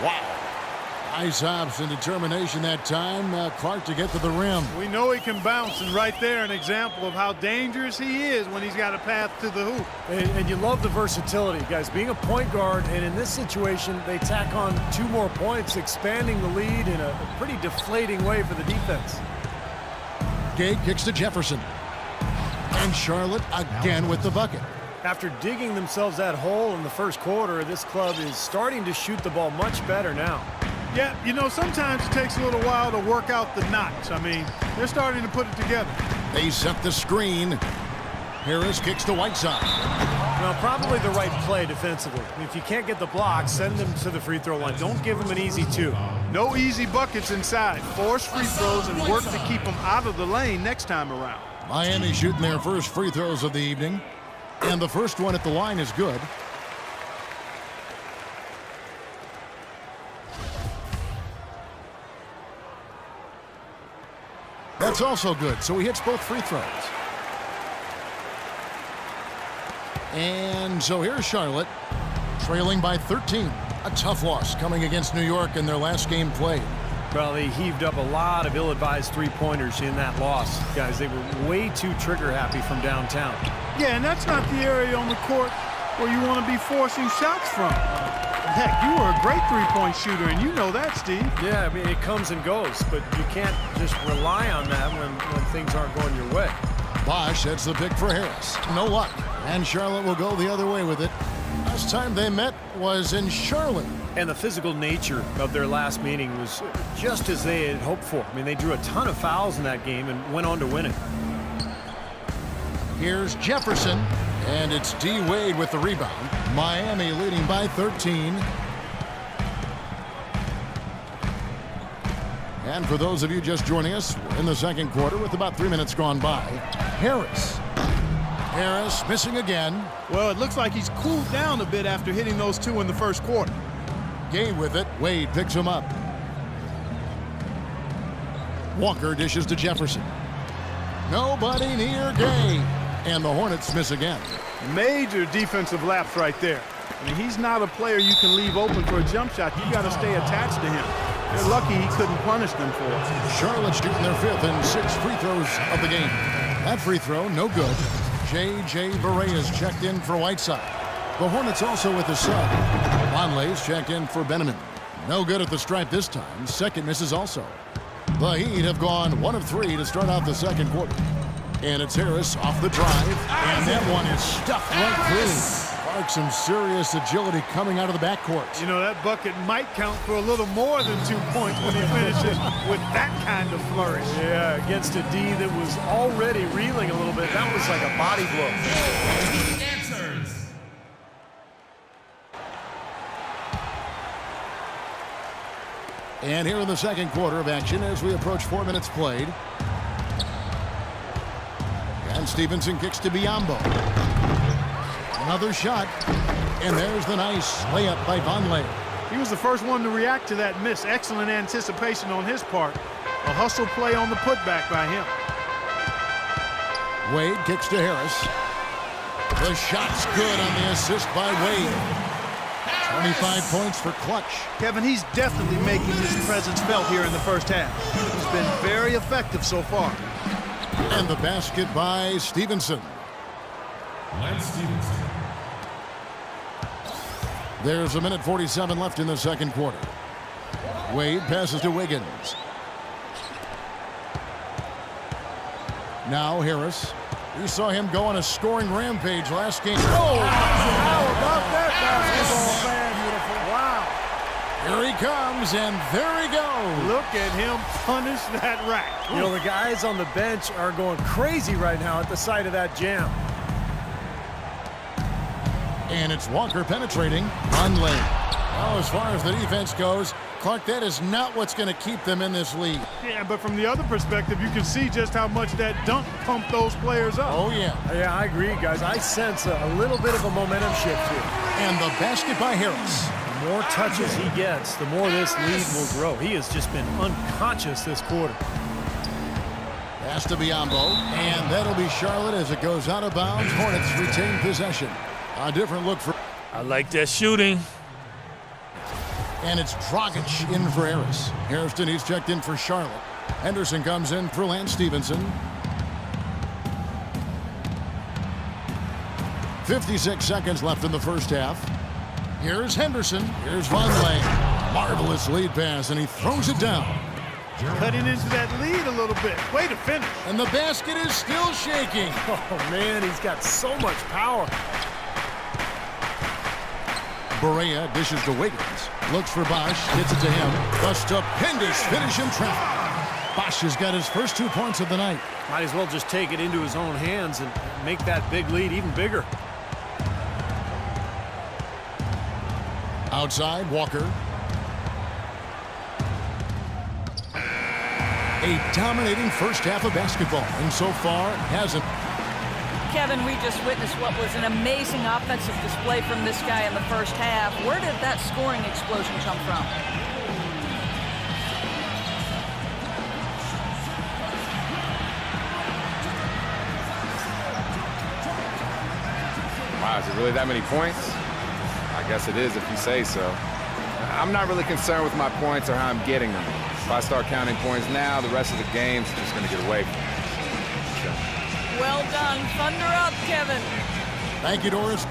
Wow. Nice hops and determination that time. Clark to get to the rim. We know he can bounce, and right there an example of how dangerous he is when he's got a path to the hoop. And you love the versatility, guys. Being a point guard, and in this situation, they tack on 2 more points, expanding the lead in a pretty deflating way for the defense. Gay kicks to Jefferson. And Charlotte again with the bucket. After digging themselves that hole in the first quarter, this club is starting to shoot the ball much better now. Yeah, you know, sometimes it takes a little while to work out the knots. I mean, they're starting to put it together. They set the screen. Harris kicks to Whiteside. Well, probably the right play defensively. If you can't get the block, send them to the free throw line. Don't give them an easy 2. No easy buckets inside. Force free throws and work to keep them out of the lane next time around. Miami shooting their first free throws of the evening. And the first one at the line is good. That's also good, so he hits both free throws. And so here's Charlotte, trailing by 13. A tough loss coming against New York in their last game played. Well, they heaved up a lot of ill-advised three-pointers in that loss. Guys, they were way too trigger-happy from downtown. Yeah, and that's not the area on the court where you want to be forcing shots from. Heck, you were a great three-point shooter, and you know that, Steve. Yeah, I mean, it comes and goes, but you can't just rely on that when things aren't going your way. Bosch sets the pick for Harris. No luck. And Charlotte will go the other way with it. Last time they met was in Charlotte. And the physical nature of their last meeting was just as they had hoped for. I mean, they drew a ton of fouls in that game and went on to win it. Here's Jefferson, and it's D. Wade with the rebound. Miami leading by 13. And for those of you just joining us, we're in the second quarter with about 3 minutes gone by. Harris. Harris missing again. Well, it looks like he's cooled down a bit after hitting those 2 in the first quarter. Gay with it. Wade picks him up. Walker dishes to Jefferson. Nobody near Gay. And the Hornets miss again. Major defensive lapse right there. I mean, he's not a player you can leave open for a jump shot. You got to stay attached to him. They're lucky he couldn't punish them for it. Charlotte shooting their 5th and 6th free throws of the game. That free throw, no good. J.J. Barea is checked in for Whiteside. The Hornets also with a sub. Vonleh's checked in for Benjamin. No good at the stripe this time. Second misses also. The Heat have gone 1 of 3 to start out the second quarter. And it's Harris off the drive. And that one is stuffed right through. Clark, some serious agility coming out of the backcourt. You know, that bucket might count for a little more than 2 points when he finishes with that kind of flourish. Yeah, against a D that was already reeling a little bit. That was like a body blow. And here in the second quarter of action as we approach 4 minutes played. And Stevenson kicks to Biyombo. Another shot. And there's the nice layup by Vonleh. He was the first one to react to that miss. Excellent anticipation on his part. A hustle play on the putback by him. Wade kicks to Harris. The shot's good on the assist by Wade. 25 points for Clutch. Kevin, he's definitely making his presence felt here in the first half. He's been very effective so far. And the basket by Stevenson. Lance Stevenson. There's 1:47 left in the second quarter. Wade passes to Wiggins. Now Harris. We saw him go on a scoring rampage last game. Oh, how about that basketball, man? Beautiful. Wow. Here he comes, and there he goes. Look at him punish that rack. You know, the guys on the bench are going crazy right now at the sight of that jam. And it's Walker penetrating. Vonleh. Well, as far as the defense goes, Clark, that is not what's going to keep them in this league. Yeah, but from the other perspective, you can see just how much that dunk pumped those players up. Oh, yeah. Yeah, I agree, guys. I sense a little bit of a momentum shift here. And the basket by Harris. The more touches he gets, the more this lead will grow. He has just been unconscious this quarter. Pass to Biyombo. And that'll be Charlotte as it goes out of bounds. Hornets retain possession. A different look for... I like that shooting. And it's Dragic in for Harris. Harrison, he's checked in for Charlotte. Henderson comes in for Lance Stevenson. 56 seconds left in the first half. Here's Henderson. Here's Vonleh. Marvelous lead pass, and he throws it down. Cutting into that lead a little bit. Way to finish. And the basket is still shaking. Oh, man, he's got so much power. Barea dishes to Wiggins. Looks for Bosch. Gets it to him. A stupendous finish in traffic. Bosch has got his first 2 points of the night. Might as well just take it into his own hands and make that big lead even bigger. Outside, Walker. A dominating first half of basketball, and so far hasn't. Kevin, we just witnessed what was an amazing offensive display from this guy in the first half. Where did that scoring explosion come from? Wow, is it really that many points? I guess it is if you say so. I'm not really concerned with my points or how I'm getting them. If I start counting points now, the rest of the game's just going to get away from me. Well done. Thunder up, Kevin. Thank you, Doris.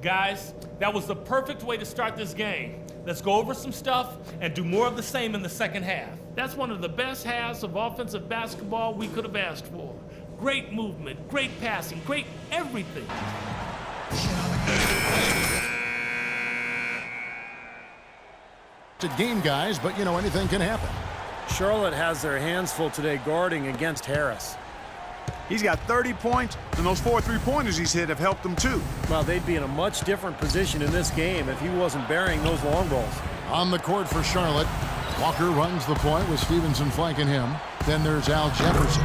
Guys, that was the perfect way to start this game. Let's go over some stuff and do more of the same in the second half. That's one of the best halves of offensive basketball we could have asked for. Great movement, great passing, great everything. It's a game, guys, but, you know, anything can happen. Charlotte has their hands full today guarding against Harris. He's got 30 points, and those 4 3-pointers he's hit have helped him too. Well, they'd be in a much different position in this game if he wasn't burying those long balls. On the court for Charlotte, Walker runs the point with Stevenson flanking him. Then there's Al Jefferson.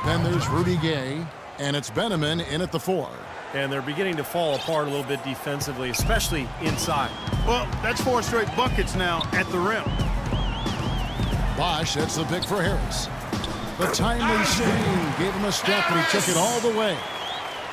Then there's Rudy Gay, and it's Benjamin in at the 4. And they're beginning to fall apart a little bit defensively, especially inside. Well, that's 4 straight buckets now at the rim. Bosch sets the pick for Harris. The timely screen gave him a step, and he took it all the way.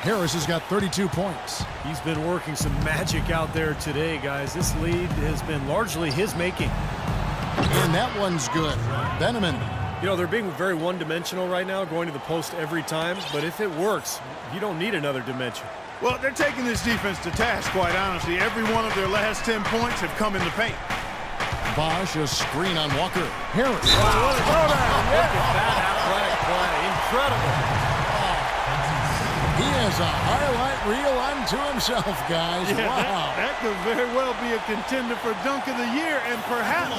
Harris has got 32 points. He's been working some magic out there today, guys. This lead has been largely his making. And that one's good. Benjamin. You know, they're being very one-dimensional right now, going to the post every time. But if it works, you don't need another dimension. Well, they're taking this defense to task, quite honestly. Every one of their last 10 points have come in the paint. Bosch, a screen on Walker. Harris. What a throwdown. Look at that athletic play. Incredible. He has a highlight reel unto himself, guys. Yeah, Wow. that could very well be a contender for Dunk of the Year, and perhaps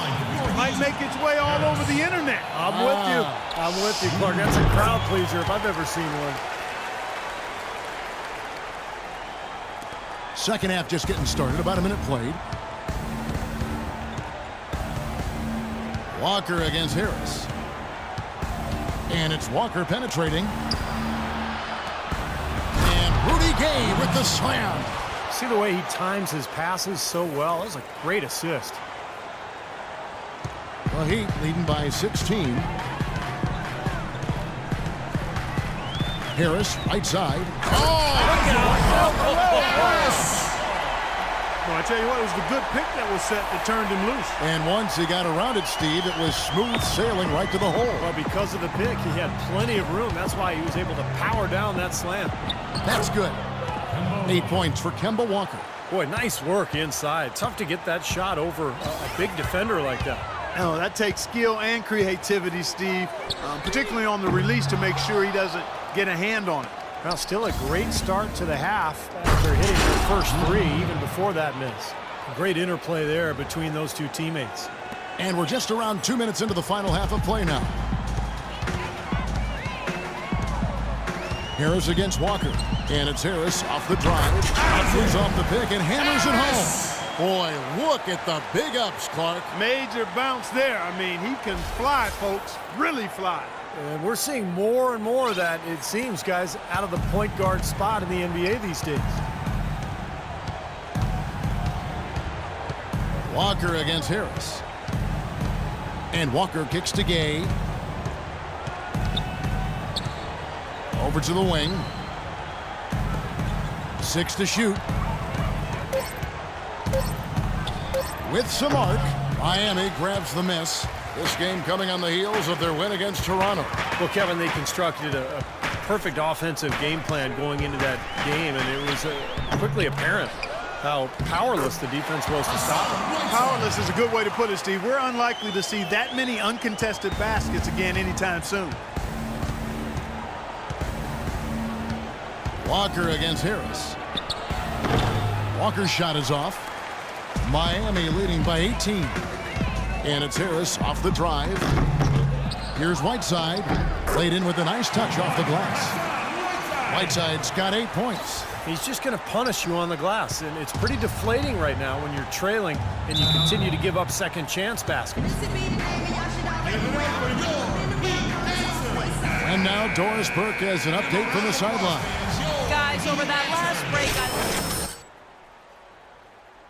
might make its way all over the internet. I'm with you. I'm with you, Clark. That's a crowd pleaser if I've ever seen one. Second half just getting started. About a minute played. Walker against Harris. And it's Walker penetrating. And Rudy Gay with the slam. See the way he times his passes so well? That was a great assist. Well, Heat leading by 16. Harris, right side. Well, I tell you what, it was the good pick that was set that turned him loose. And once he got around it, Steve, it was smooth sailing right to the hole. Well, because of the pick, he had plenty of room. That's why he was able to power down that slam. That's good. 8 points for Kemba Walker. Boy, nice work inside. Tough to get that shot over a big defender like that. Oh, that takes skill and creativity, Steve, particularly on the release to make sure he doesn't get a hand on it. Well, still a great start to the half after hitting their first 3, even before that miss. Great interplay there between those two teammates. And we're just around 2 minutes into the final half of play now. Harris against Walker. And it's Harris off the drive. Moves off the pick and hammers it home. Boy, look at the big ups, Clark. Major bounce there. I mean, he can fly, folks. Really fly. And we're seeing more and more of that, it seems, guys, out of the point guard spot in the NBA these days. Walker against Harris. And Walker kicks to Gay. Over to the wing. 6 to shoot. With some arc, Miami grabs the miss. This game coming on the heels of their win against Toronto. Well, Kevin, they constructed a perfect offensive game plan going into that game, and it was quickly apparent how powerless the defense was to stop them. Powerless is a good way to put it, Steve. We're unlikely to see that many uncontested baskets again anytime soon. Walker against Harris. Walker's shot is off. Miami leading by 18. And it's Harris off the drive. Here's Whiteside. Laid in with a nice touch off the glass. Whiteside's got 8 points. He's just going to punish you on the glass, and it's pretty deflating right now when you're trailing and you continue to give up second chance baskets. And now Doris Burke has an update from the sideline. Guys, over that last break,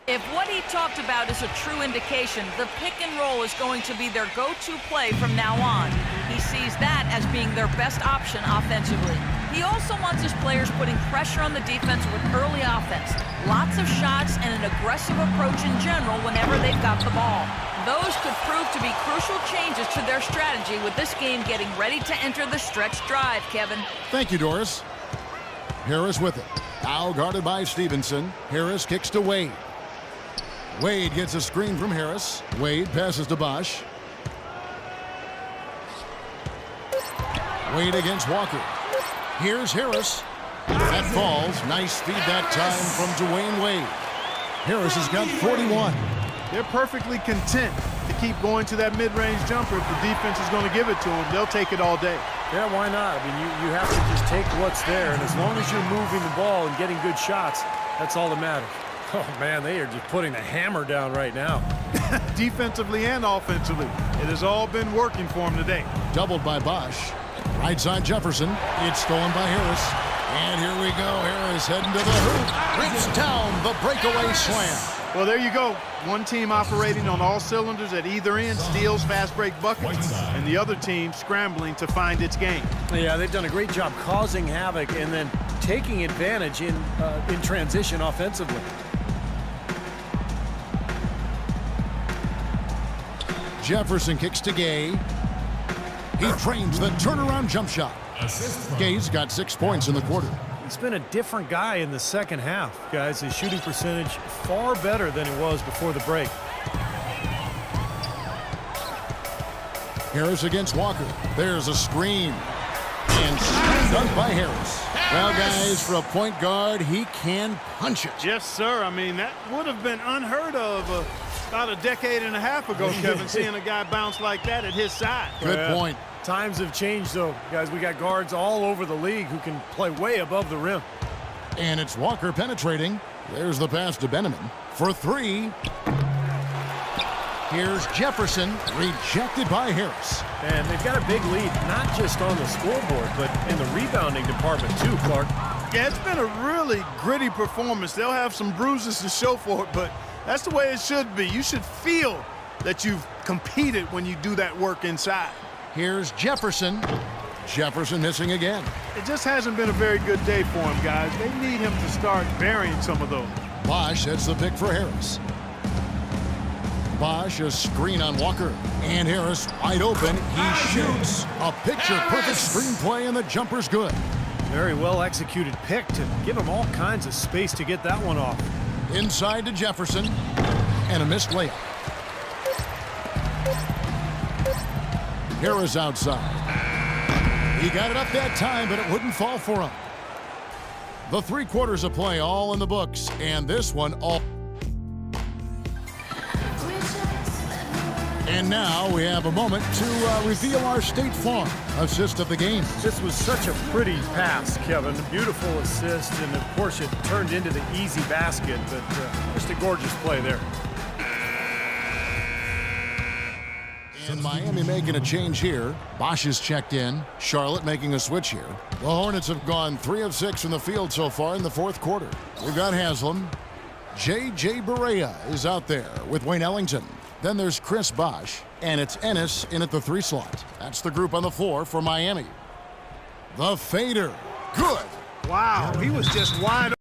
if what he talked about is a true indication, the pick and roll is going to be their go-to play from now on. He sees that as being their best option offensively. He also wants his players putting pressure on the defense with early offense. Lots of shots and an aggressive approach in general whenever they've got the ball. Those could prove to be crucial changes to their strategy with this game getting ready to enter the stretch drive, Kevin. Thank you, Doris. Harris with it. Now guarded by Stevenson. Harris kicks to Wade. Wade gets a screen from Harris. Wade passes to Bosch. Wade against Walker. Here's Harris. That falls. Nice feed that time from Dwayne Wade. Harris has got 41. They're perfectly content to keep going to that mid-range jumper. If the defense is going to give it to them, they'll take it all day. Yeah, why not? I mean, you have to just take what's there, and as long as you're moving the ball and getting good shots, that's all that matters. Oh, man, they are just putting the hammer down right now. Defensively and offensively, it has all been working for them today. Doubled by Bosch. Right side Jefferson. It's stolen by Harris. And here we go. Harris heading to the hoop. Rips down the breakaway slam. Well, there you go. One team operating on all cylinders at either end, steals, fast break buckets, and the other team scrambling to find its game. Yeah, they've done a great job causing havoc and then taking advantage in transition offensively. Jefferson kicks to Gay. He trains the turnaround jump shot. Gay's got 6 points in the quarter. He's been a different guy in the second half, guys. His shooting percentage far better than it was before the break. Harris against Walker. There's a screen. And done by Harris. Well, guys, for a point guard, he can punch it. Yes, sir. I mean, that would have been unheard of about a decade and a half ago, Kevin, seeing a guy bounce like that at his side. Good point. Times have changed, though. Guys, we got guards all over the league who can play way above the rim. And it's Walker penetrating. There's the pass to Benjamin for 3. Here's Jefferson, rejected by Harris. And they've got a big lead, not just on the scoreboard, but in the rebounding department too, Clark. Yeah, it's been a really gritty performance. They'll have some bruises to show for it, but that's the way it should be. You should feel that you've competed when you do that work inside. Here's Jefferson. Jefferson missing again. It just hasn't been a very good day for him, guys. They need him to start burying some of those. Bosch sets the pick for Harris. Bosch, a screen on Walker. And Harris wide open. He shoots. A picture-perfect screenplay, and the jumper's good. Very well executed pick to give him all kinds of space to get that one off. Inside to Jefferson. And a missed layup. Harris outside. He got it up that time, but it wouldn't fall for him. The 3 quarters of play all in the books, and this one all. And now we have a moment to reveal our State Farm assist of the game. This was such a pretty pass, Kevin. A beautiful assist, and of course it turned into the easy basket, but just a gorgeous play there. And Miami making a change here. Bosch is checked in. Charlotte making a switch here. The Hornets have gone 3 of 6 from the field so far in the 4th quarter. We've got Haslam. J.J. Barea is out there with Wayne Ellington. Then there's Chris Bosch, and it's Ennis in at the 3 slot. That's the group on the floor for Miami. The fader. Good. Wow, he was just wide open.